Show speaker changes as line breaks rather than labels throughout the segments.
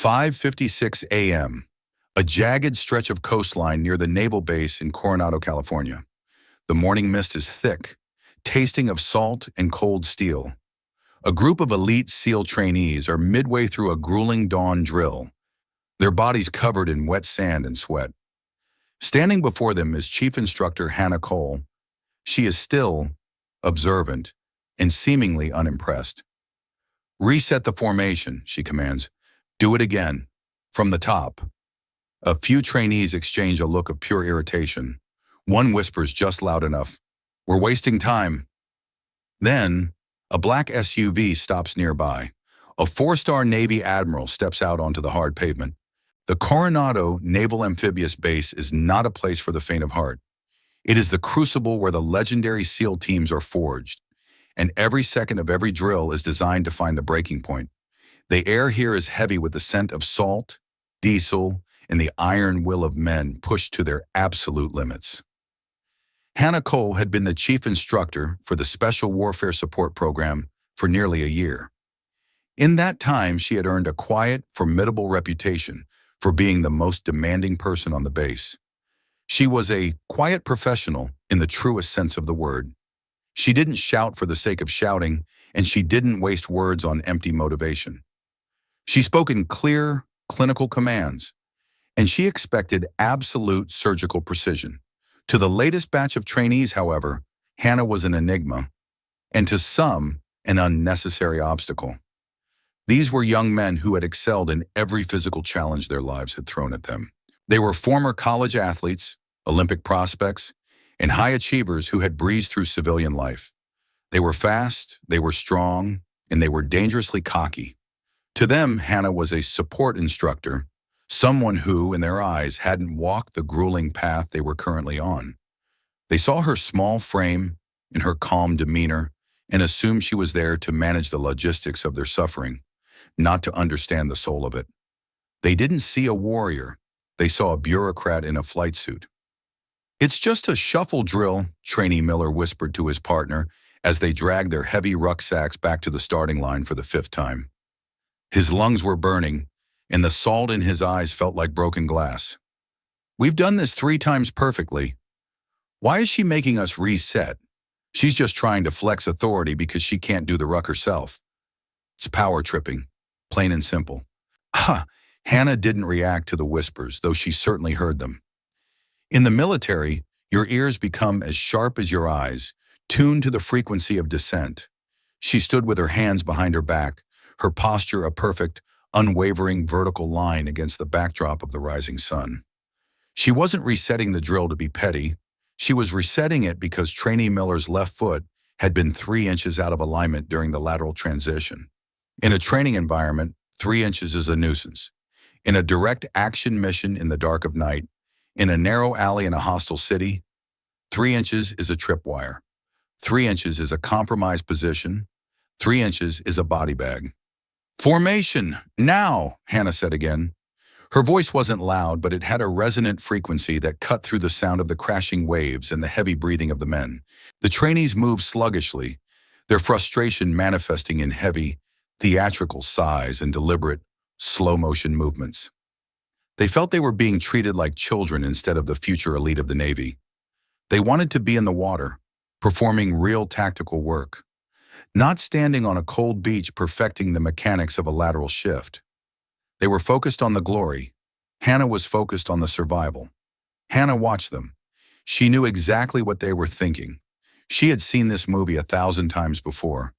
5:56 a.m. A jagged stretch of coastline near the naval base in Coronado, California. The morning mist is thick, tasting of salt and cold steel. A group of elite SEAL trainees are midway through a grueling dawn drill, their bodies covered in wet sand and sweat. Standing before them is Chief Instructor Hannah Cole. She is still, observant, and seemingly unimpressed. "Reset the formation," she commands. "Do it again, from the top." A few trainees exchange a look of pure irritation. One whispers just loud enough, "We're wasting time." Then, a black SUV stops nearby. A four-star Navy Admiral steps out onto the hard pavement. The Coronado Naval Amphibious Base is not a place for the faint of heart. It is the crucible where the legendary SEAL teams are forged, and every second of every drill is designed to find the breaking point. The air here is heavy with the scent of salt, diesel, and the iron will of men pushed to their absolute limits. Hannah Cole had been the chief instructor for the Special Warfare Support Program for nearly a year. In that time, she had earned a quiet, formidable reputation for being the most demanding person on the base. She was a quiet professional in the truest sense of the word. She didn't shout for the sake of shouting, and she didn't waste words on empty motivation. She spoke in clear, clinical commands, and she expected absolute surgical precision. To the latest batch of trainees, however, Hannah was an enigma, and to some, an unnecessary obstacle. These were young men who had excelled in every physical challenge their lives had thrown at them. They were former college athletes, Olympic prospects, and high achievers who had breezed through civilian life. They were fast, they were strong, and they were dangerously cocky. To them, Hannah was a support instructor, someone who, in their eyes, hadn't walked the grueling path they were currently on. They saw her small frame and her calm demeanor and assumed she was there to manage the logistics of their suffering, not to understand the soul of it. They didn't see a warrior. They saw a bureaucrat in a flight suit. "It's just a shuffle drill," Trainee Miller whispered to his partner as they dragged their heavy rucksacks back to the starting line for the fifth time. His lungs were burning, and the salt in his eyes felt like broken glass. "We've done this 3 times perfectly. Why is she making us reset? She's just trying to flex authority because she can't do the ruck herself. It's power tripping, plain and simple." Hannah didn't react to the whispers, though she certainly heard them. In the military, your ears become as sharp as your eyes, tuned to the frequency of dissent. She stood with her hands behind her back, her posture a perfect, unwavering vertical line against the backdrop of the rising sun. She wasn't resetting the drill to be petty. She was resetting it because Trainee Miller's left foot had been 3 inches out of alignment during the lateral transition. In a training environment, 3 inches is a nuisance. In a direct action mission in the dark of night, in a narrow alley in a hostile city, 3 inches is a tripwire. 3 inches is a compromised position. 3 inches is a body bag. "Formation, now," Hannah said again. Her voice wasn't loud, but it had a resonant frequency that cut through the sound of the crashing waves and the heavy breathing of the men. The trainees moved sluggishly, their frustration manifesting in heavy, theatrical sighs and deliberate, slow-motion movements. They felt they were being treated like children instead of the future elite of the Navy. They wanted to be in the water, performing real tactical work, not standing on a cold beach perfecting the mechanics of a lateral shift. They were focused on the glory. Hannah was focused on the survival. Hannah watched them. She knew exactly what they were thinking. She had seen this movie 1,000 times before.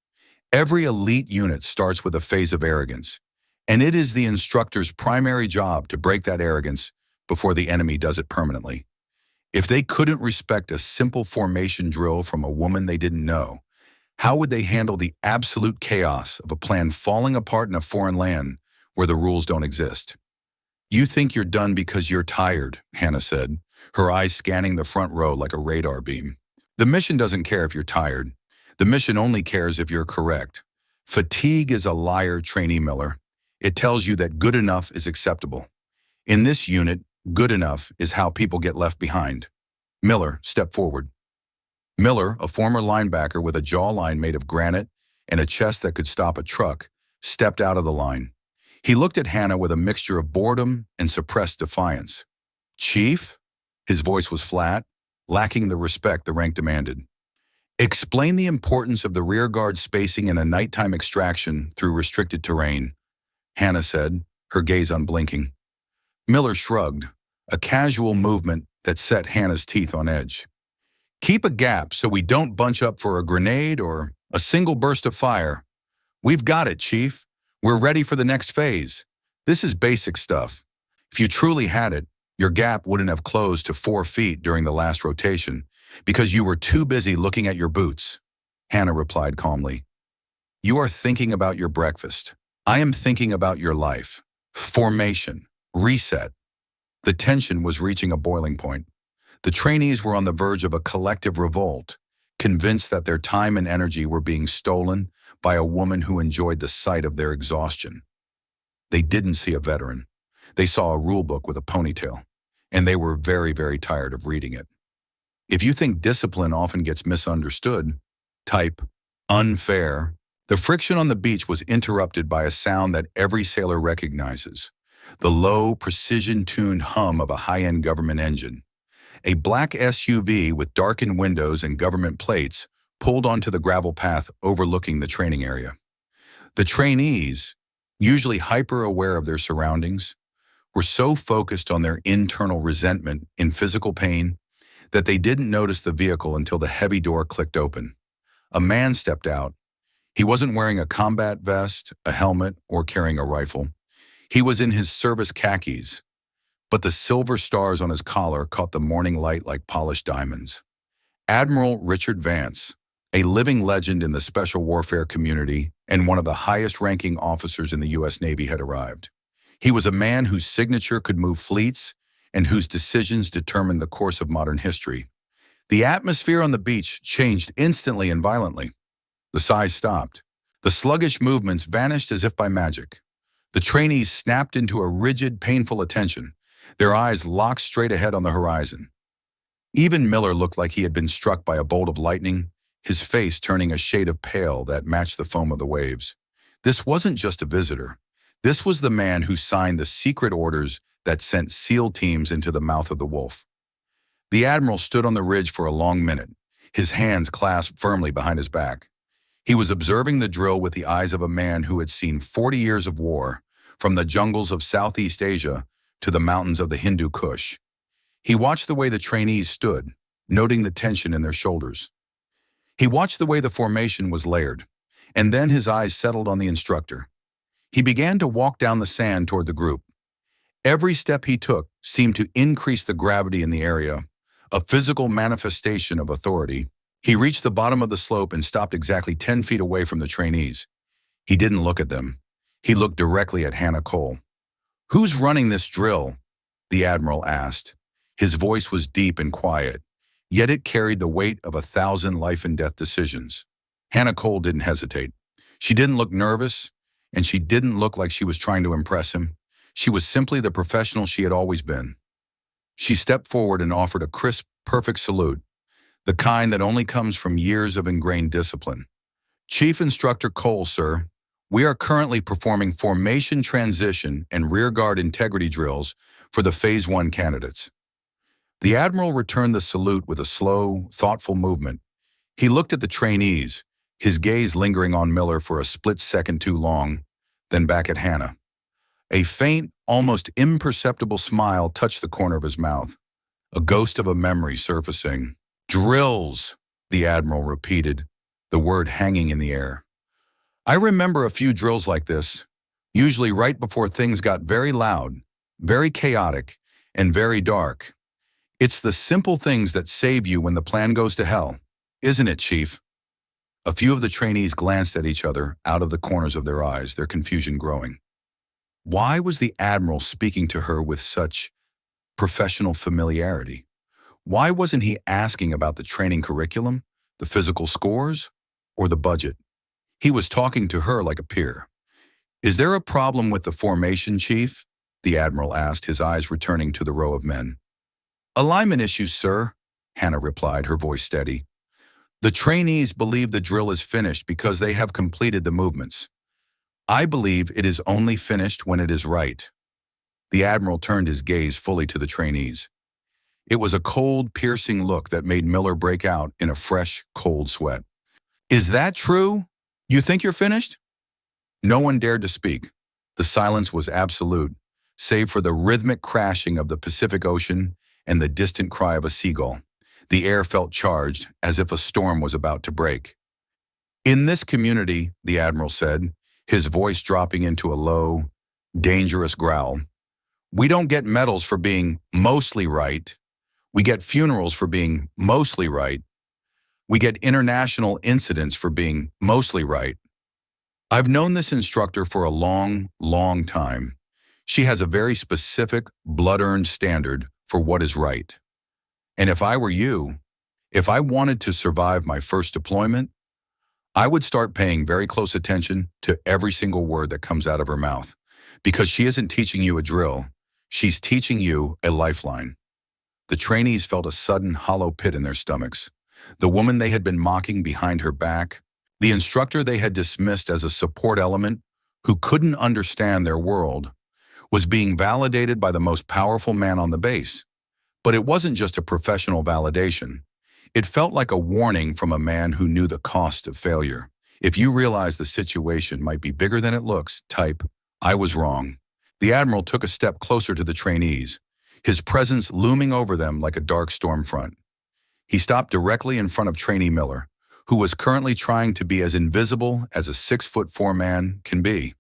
Every elite unit starts with a phase of arrogance, and it is the instructor's primary job to break that arrogance before the enemy does it permanently. If they couldn't respect a simple formation drill from a woman they didn't know, how would they handle the absolute chaos of a plan falling apart in a foreign land where the rules don't exist? "You think you're done because you're tired," Hannah said, her eyes scanning the front row like a radar beam. "The mission doesn't care if you're tired. The mission only cares if you're correct. Fatigue is a liar, Trainee Miller. It tells you that good enough is acceptable. In this unit, good enough is how people get left behind." Miller stepped forward. Miller, a former linebacker with a jawline made of granite and a chest that could stop a truck, stepped out of the line. He looked at Hannah with a mixture of boredom and suppressed defiance. "Chief?" His voice was flat, lacking the respect the rank demanded. "Explain the importance of the rearguard spacing in a nighttime extraction through restricted terrain," Hannah said, her gaze unblinking. Miller shrugged, a casual movement that set Hannah's teeth on edge. "Keep a gap so we don't bunch up for a grenade or a single burst of fire. We've got it, Chief. We're ready for the next phase. This is basic stuff. If you truly had it, your gap wouldn't have closed to 4 feet during the last rotation because you were too busy looking at your boots," Hannah replied calmly. "You are thinking about your breakfast. I am thinking about your life. Formation. Reset." The tension was reaching a boiling point. The trainees were on the verge of a collective revolt, convinced that their time and energy were being stolen by a woman who enjoyed the sight of their exhaustion. They didn't see a veteran. They saw a rulebook with a ponytail, and they were very, very tired of reading it. If you think discipline often gets misunderstood, type unfair. The friction on the beach was interrupted by a sound that every sailor recognizes: the low, precision-tuned hum of a high-end government engine. A black SUV with darkened windows and government plates pulled onto the gravel path overlooking the training area. The trainees, usually hyper-aware of their surroundings, were so focused on their internal resentment and physical pain that they didn't notice the vehicle until the heavy door clicked open. A man stepped out. He wasn't wearing a combat vest, a helmet, or carrying a rifle. He was in his service khakis, but the silver stars on his collar caught the morning light like polished diamonds. Admiral Richard Vance, a living legend in the special warfare community and one of the highest-ranking officers in the U.S. Navy, had arrived. He was a man whose signature could move fleets and whose decisions determined the course of modern history. The atmosphere on the beach changed instantly and violently. The sighs stopped. The sluggish movements vanished as if by magic. The trainees snapped into a rigid, painful attention, their eyes locked straight ahead on the horizon. Even Miller looked like he had been struck by a bolt of lightning, his face turning a shade of pale that matched the foam of the waves. This wasn't just a visitor. This was the man who signed the secret orders that sent SEAL teams into the mouth of the wolf. The Admiral stood on the ridge for a long minute, his hands clasped firmly behind his back. He was observing the drill with the eyes of a man who had seen 40 years of war, from the jungles of Southeast Asia to the mountains of the Hindu Kush. He watched the way the trainees stood, noting the tension in their shoulders. He watched the way the formation was layered, and then his eyes settled on the instructor. He began to walk down the sand toward the group. Every step he took seemed to increase the gravity in the area, a physical manifestation of authority. He reached the bottom of the slope and stopped exactly 10 feet away from the trainees. He didn't look at them. He looked directly at Hannah Cole. "Who's running this drill?" the Admiral asked. His voice was deep and quiet, yet it carried the weight of 1,000 life-and-death decisions. Hannah Cole didn't hesitate. She didn't look nervous, and she didn't look like she was trying to impress him. She was simply the professional she had always been. She stepped forward and offered a crisp, perfect salute, the kind that only comes from years of ingrained discipline. "Chief Instructor Cole, sir. We are currently performing formation transition and rearguard integrity drills for the Phase 1 candidates." The Admiral returned the salute with a slow, thoughtful movement. He looked at the trainees, his gaze lingering on Miller for a split second too long, then back at Hannah. A faint, almost imperceptible smile touched the corner of his mouth, a ghost of a memory surfacing. "Drills," the Admiral repeated, the word hanging in the air. "I remember a few drills like this, usually right before things got very loud, very chaotic, and very dark. It's the simple things that save you when the plan goes to hell, isn't it, Chief?" A few of the trainees glanced at each other out of the corners of their eyes, their confusion growing. Why was the Admiral speaking to her with such professional familiarity? Why wasn't he asking about the training curriculum, the physical scores, or the budget? He was talking to her like a peer. "Is there a problem with the formation, Chief?" the Admiral asked, his eyes returning to the row of men. "Alignment issues, sir," Hannah replied, her voice steady. "The trainees believe the drill is finished because they have completed the movements. I believe it is only finished when it is right. The Admiral turned his gaze fully to the trainees. It was a cold, piercing look that made Miller break out in a fresh, cold sweat. Is that true? You think you're finished? No one dared to speak. The silence was absolute, save for the rhythmic crashing of the Pacific Ocean and the distant cry of a seagull. The air felt charged, as if a storm was about to break. In this community, the Admiral said, his voice dropping into a low, dangerous growl, we don't get medals for being mostly right. We get funerals for being mostly right. We get international incidents for being mostly right. I've known this instructor for a long, long time. She has a very specific, blood-earned standard for what is right. And if I were you, if I wanted to survive my first deployment, I would start paying very close attention to every single word that comes out of her mouth, because she isn't teaching you a drill, she's teaching you a lifeline. The trainees felt a sudden hollow pit in their stomachs. The woman they had been mocking behind her back, the instructor they had dismissed as a support element who couldn't understand their world, was being validated by the most powerful man on the base. But it wasn't just a professional validation. It felt like a warning from a man who knew the cost of failure. If you realize the situation might be bigger than it looks, type, I was wrong. The Admiral took a step closer to the trainees, his presence looming over them like a dark storm front. He stopped directly in front of Trainee Miller, who was currently trying to be as invisible as a 6'4" man can be.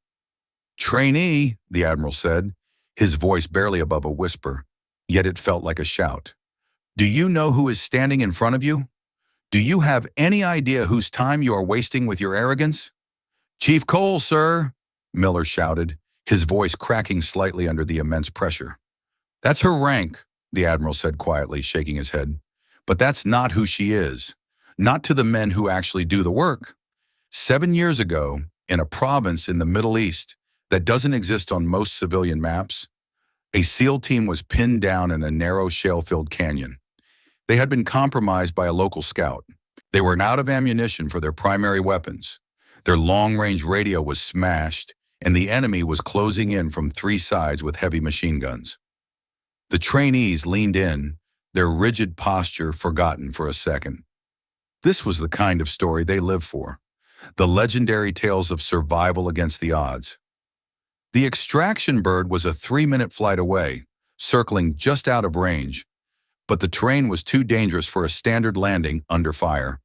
Trainee, the Admiral said, his voice barely above a whisper, yet it felt like a shout. Do you know who is standing in front of you? Do you have any idea whose time you are wasting with your arrogance? Chief Cole, sir, Miller shouted, his voice cracking slightly under the immense pressure. That's her rank, the Admiral said quietly, shaking his head. But that's not who she is. Not to the men who actually do the work. 7 years ago, in a province in the Middle East that doesn't exist on most civilian maps, a SEAL team was pinned down in a narrow shale-filled canyon. They had been compromised by a local scout. They were out of ammunition for their primary weapons. Their long-range radio was smashed, and the enemy was closing in from 3 sides with heavy machine guns. The trainees leaned in, their rigid posture forgotten for a second. This was the kind of story they lived for, the legendary tales of survival against the odds. The extraction bird was a 3-minute flight away, circling just out of range, but the terrain was too dangerous for a standard landing under fire,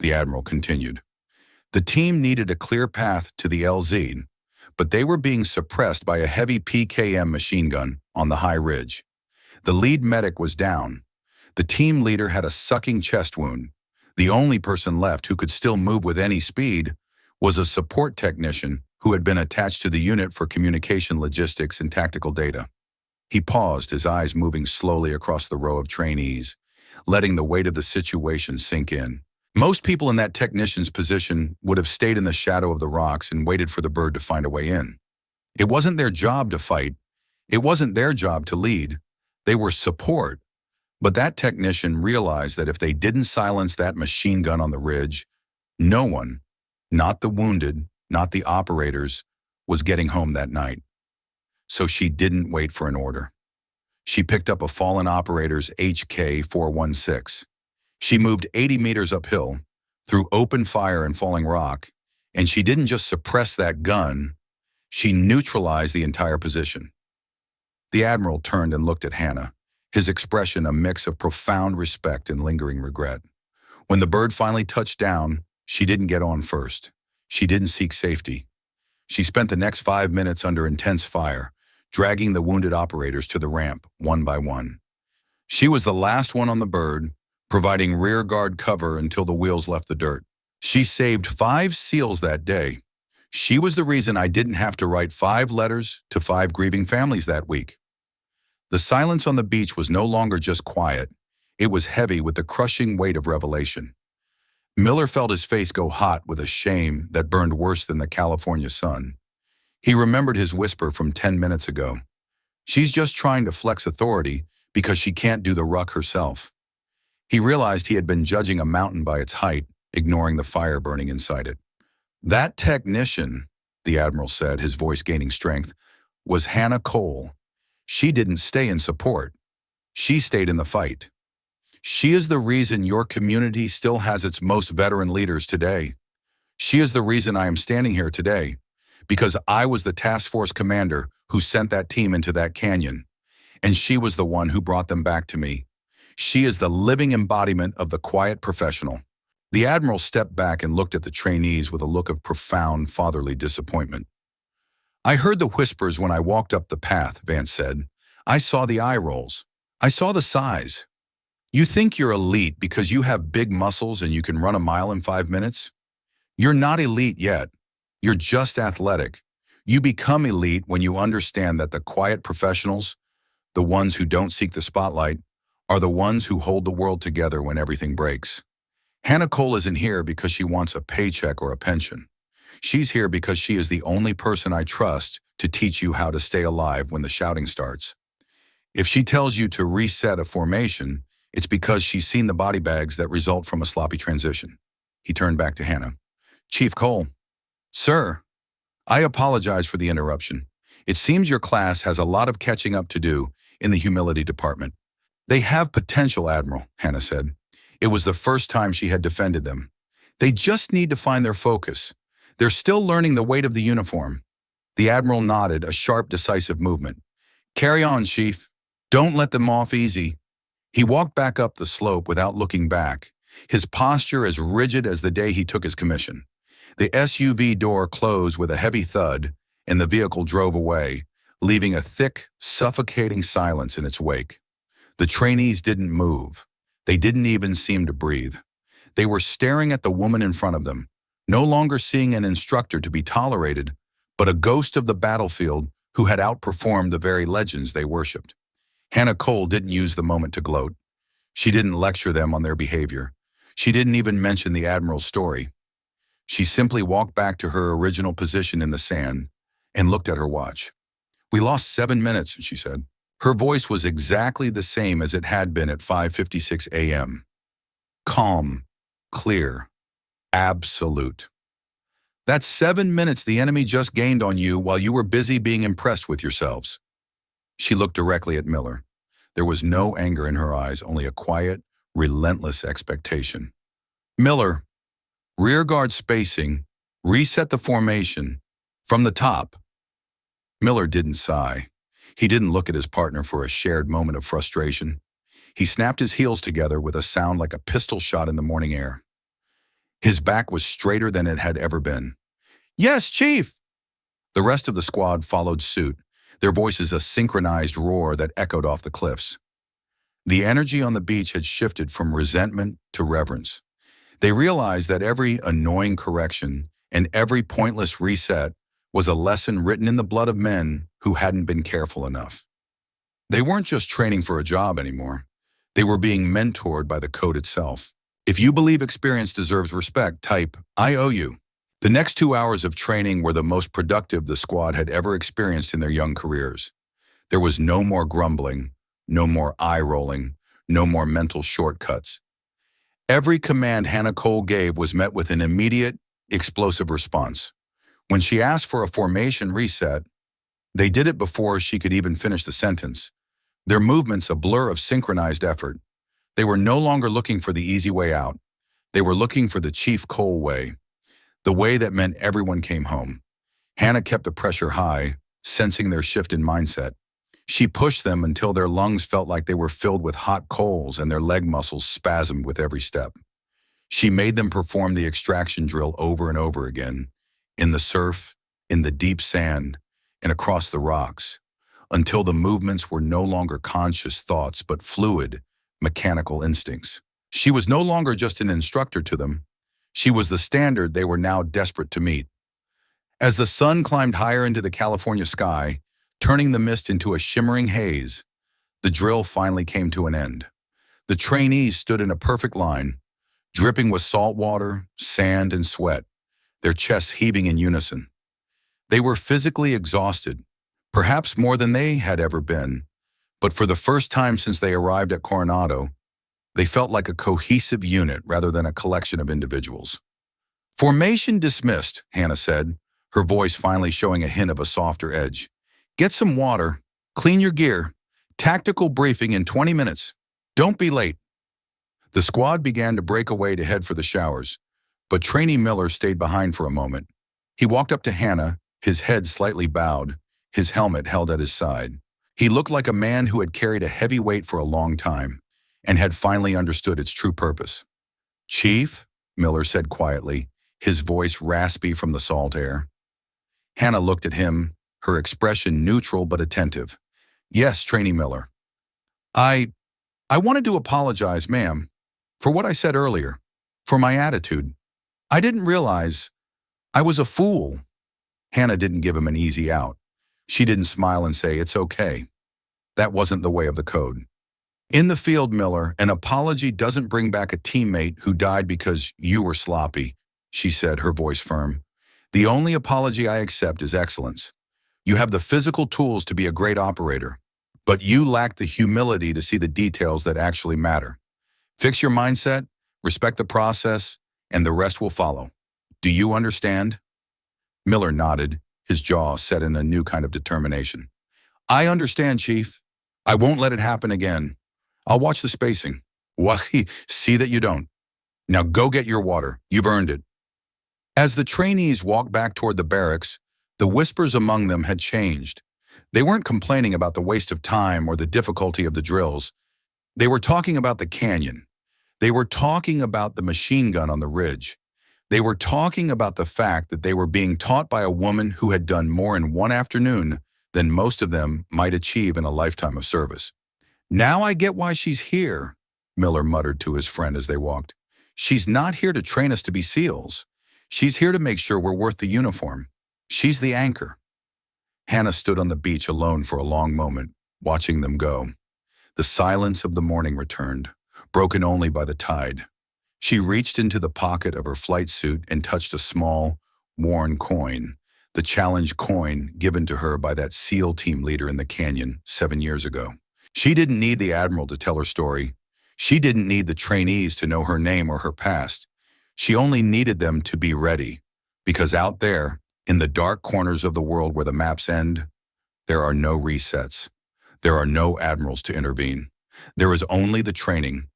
the Admiral continued. The team needed a clear path to the LZ, but they were being suppressed by a heavy PKM machine gun on the high ridge. The lead medic was down. The team leader had a sucking chest wound. The only person left who could still move with any speed was a support technician who had been attached to the unit for communication logistics and tactical data. He paused, his eyes moving slowly across the row of trainees, letting the weight of the situation sink in. Most people in that technician's position would have stayed in the shadow of the rocks and waited for the bird to find a way in. It wasn't their job to fight. It wasn't their job to lead. They were support. But that technician realized that if they didn't silence that machine gun on the ridge, no one, not the wounded, not the operators, was getting home that night. So she didn't wait for an order. She picked up a fallen operator's HK-416. She moved 80 meters uphill, through open fire and falling rock, and she didn't just suppress that gun, she neutralized the entire position. The Admiral turned and looked at Hannah, his expression a mix of profound respect and lingering regret. When the bird finally touched down, she didn't get on first. She didn't seek safety. She spent the next 5 minutes under intense fire, dragging the wounded operators to the ramp, one by one. She was the last one on the bird, providing rear guard cover until the wheels left the dirt. She saved 5 SEALs that day. She was the reason I didn't have to write 5 letters to 5 grieving families that week. The silence on the beach was no longer just quiet. It was heavy with the crushing weight of revelation. Miller felt his face go hot with a shame that burned worse than the California sun. He remembered his whisper from 10 minutes ago. She's just trying to flex authority because she can't do the ruck herself. He realized he had been judging a mountain by its height, ignoring the fire burning inside it. That technician, the Admiral said, his voice gaining strength, was Hannah Cole. She didn't stay in support. She stayed in the fight. She is the reason your community still has its most veteran leaders today. She is the reason I am standing here today, because I was the task force commander who sent that team into that canyon, and she was the one who brought them back to me. She is the living embodiment of the quiet professional. The Admiral stepped back and looked at the trainees with a look of profound fatherly disappointment. I heard the whispers when I walked up the path, Vance said. I saw the eye rolls. I saw the sighs. You think you're elite because you have big muscles and you can run a mile in 5 minutes? You're not elite yet. You're just athletic. You become elite when you understand that the quiet professionals, the ones who don't seek the spotlight, are the ones who hold the world together when everything breaks. Hannah Cole isn't here because she wants a paycheck or a pension. She's here because she is the only person I trust to teach you how to stay alive when the shouting starts. If she tells you to reset a formation, it's because she's seen the body bags that result from a sloppy transition. He turned back to Hannah. Chief Cole. Sir, I apologize for the interruption. It seems your class has a lot of catching up to do in the humility department. They have potential, Admiral, Hannah said. It was the first time she had defended them. They just need to find their focus. They're still learning the weight of the uniform. The Admiral nodded, a sharp, decisive movement. Carry on, Chief. Don't let them off easy. He walked back up the slope without looking back, his posture as rigid as the day he took his commission. The SUV door closed with a heavy thud, and the vehicle drove away, leaving a thick, suffocating silence in its wake. The trainees didn't move. They didn't even seem to breathe. They were staring at the woman in front of them, no longer seeing an instructor to be tolerated, but a ghost of the battlefield who had outperformed the very legends they worshipped. Hannah Cole didn't use the moment to gloat. She didn't lecture them on their behavior. She didn't even mention the Admiral's story. She simply walked back to her original position in the sand and looked at her watch. We lost 7 minutes, she said. Her voice was exactly the same as it had been at 5:56 a.m. Calm, clear, absolute. That's 7 minutes the enemy just gained on you while you were busy being impressed with yourselves. She looked directly at Miller. There was no anger in her eyes, only a quiet, relentless expectation. Miller, rear guard spacing, reset the formation, from the top. Miller didn't sigh. He didn't look at his partner for a shared moment of frustration. He snapped his heels together with a sound like a pistol shot in the morning air. His back was straighter than it had ever been. Yes, Chief! The rest of the squad followed suit, their voices a synchronized roar that echoed off the cliffs. The energy on the beach had shifted from resentment to reverence. They realized that every annoying correction and every pointless reset was a lesson written in the blood of men who hadn't been careful enough. They weren't just training for a job anymore. They were being mentored by the code itself. If you believe experience deserves respect, type, I owe you. The next 2 hours of training were the most productive the squad had ever experienced in their young careers. There was no more grumbling, no more eye-rolling, no more mental shortcuts. Every command Hannah Cole gave was met with an immediate, explosive response. When she asked for a formation reset, they did it before she could even finish the sentence. Their movements a blur of synchronized effort. They were no longer looking for the easy way out. They were looking for the Chief Cole way, the way that meant everyone came home. Hannah kept the pressure high, sensing their shift in mindset. She pushed them until their lungs felt like they were filled with hot coals and their leg muscles spasmed with every step. She made them perform the extraction drill over and over again, in the surf, in the deep sand, and across the rocks, until the movements were no longer conscious thoughts but fluid, mechanical instincts. She was no longer just an instructor to them. She was the standard they were now desperate to meet. As the sun climbed higher into the California sky, turning the mist into a shimmering haze, the drill finally came to an end. The trainees stood in a perfect line, dripping with salt water, sand, and sweat, their chests heaving in unison. They were physically exhausted, perhaps more than they had ever been, but for the first time since they arrived at Coronado, they felt like a cohesive unit rather than a collection of individuals. Formation dismissed, Hannah said, her voice finally showing a hint of a softer edge. Get some water, clean your gear, tactical briefing in 20 minutes. Don't be late. The squad began to break away to head for the showers, but Trainee Miller stayed behind for a moment. He walked up to Hannah, his head slightly bowed, his helmet held at his side. He looked like a man who had carried a heavy weight for a long time and had finally understood its true purpose. Chief, Miller said quietly, his voice raspy from the salt air. Hannah looked at him, her expression neutral but attentive. Yes, Trainee Miller. I wanted to apologize, ma'am, for what I said earlier, for my attitude. I didn't realize I was a fool. Hannah didn't give him an easy out. She didn't smile and say, it's okay. That wasn't the way of the code. In the field, Miller, an apology doesn't bring back a teammate who died because you were sloppy, she said, her voice firm. The only apology I accept is excellence. You have the physical tools to be a great operator, but you lack the humility to see the details that actually matter. Fix your mindset, respect the process, and the rest will follow. Do you understand? Miller nodded, his jaw set in a new kind of determination. I understand, Chief. I won't let it happen again. I'll watch the spacing. Wahi, see that you don't. Now go get your water. You've earned it. As the trainees walked back toward the barracks, the whispers among them had changed. They weren't complaining about the waste of time or the difficulty of the drills. They were talking about the canyon. They were talking about the machine gun on the ridge. They were talking about the fact that they were being taught by a woman who had done more in one afternoon than most of them might achieve in a lifetime of service. Now I get why she's here, Miller muttered to his friend as they walked. She's not here to train us to be SEALs. She's here to make sure we're worth the uniform. She's the anchor. Hannah stood on the beach alone for a long moment, watching them go. The silence of the morning returned, broken only by the tide. She reached into the pocket of her flight suit and touched a small, worn coin, the challenge coin given to her by that SEAL team leader in the canyon 7 years ago. She didn't need the Admiral to tell her story. She didn't need the trainees to know her name or her past. She only needed them to be ready, because out there, in the dark corners of the world where the maps end, there are no resets. There are no admirals to intervene. There is only the training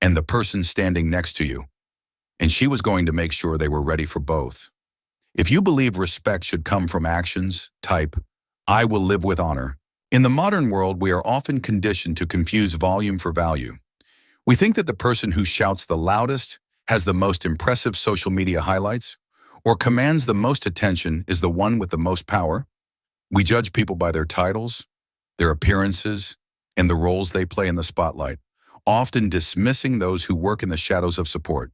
and the person standing next to you. And she was going to make sure they were ready for both. If you believe respect should come from actions, type, I will live with honor. In the modern world, we are often conditioned to confuse volume for value. We think that the person who shouts the loudest, has the most impressive social media highlights, or commands the most attention is the one with the most power. We judge people by their titles, their appearances, and the roles they play in the spotlight, often dismissing those who work in the shadows of support.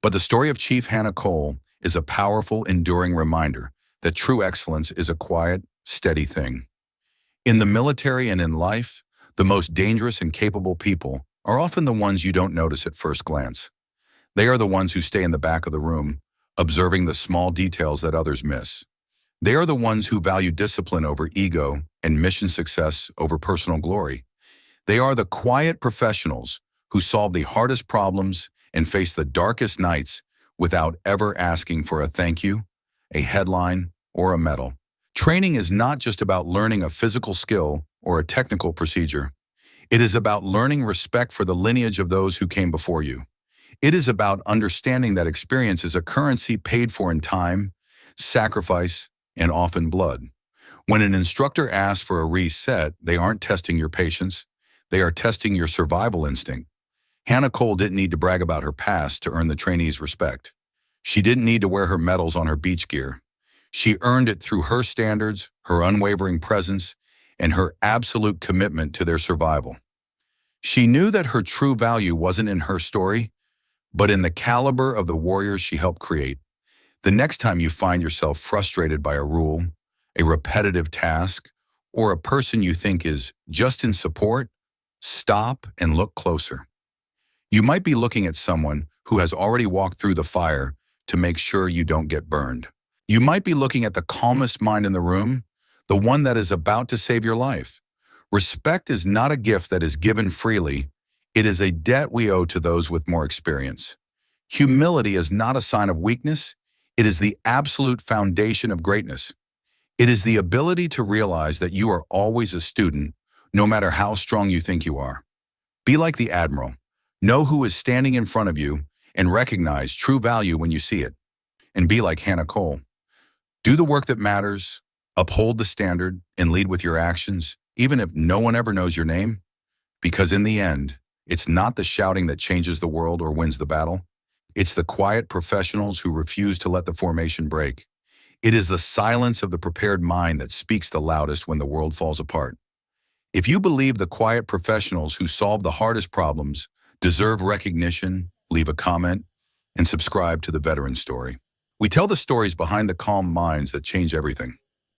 But the story of Chief Hannah Cole is a powerful, enduring reminder that true excellence is a quiet, steady thing. In the military and in life, the most dangerous and capable people are often the ones you don't notice at first glance. They are the ones who stay in the back of the room, observing the small details that others miss. They are the ones who value discipline over ego and mission success over personal glory. They are the quiet professionals who solve the hardest problems and face the darkest nights without ever asking for a thank you, a headline, or a medal. Training is not just about learning a physical skill or a technical procedure. It is about learning respect for the lineage of those who came before you. It is about understanding that experience is a currency paid for in time, sacrifice, and often blood. When an instructor asks for a reset, they aren't testing your patience. They are testing your survival instinct. Hannah Cole didn't need to brag about her past to earn the trainees' respect. She didn't need to wear her medals on her beach gear. She earned it through her standards, her unwavering presence, and her absolute commitment to their survival. She knew that her true value wasn't in her story, but in the caliber of the warriors she helped create. The next time you find yourself frustrated by a rule, a repetitive task, or a person you think is just in support, stop and look closer. You might be looking at someone who has already walked through the fire to make sure you don't get burned. You might be looking at the calmest mind in the room, the one that is about to save your life. Respect is not a gift that is given freely. It is a debt we owe to those with more experience. Humility is not a sign of weakness. It is the absolute foundation of greatness. It is the ability to realize that you are always a student, no matter how strong you think you are. Be like the Admiral. Know who is standing in front of you and recognize true value when you see it. And be like Hannah Cole. Do the work that matters, uphold the standard, and lead with your actions, even if no one ever knows your name. Because in the end, it's not the shouting that changes the world or wins the battle. It's the quiet professionals who refuse to let the formation break. It is the silence of the prepared mind that speaks the loudest when the world falls apart. If you believe the quiet professionals who solve the hardest problems deserve recognition, leave a comment, and subscribe to the Veteran Story. We tell the stories behind the calm minds that change everything.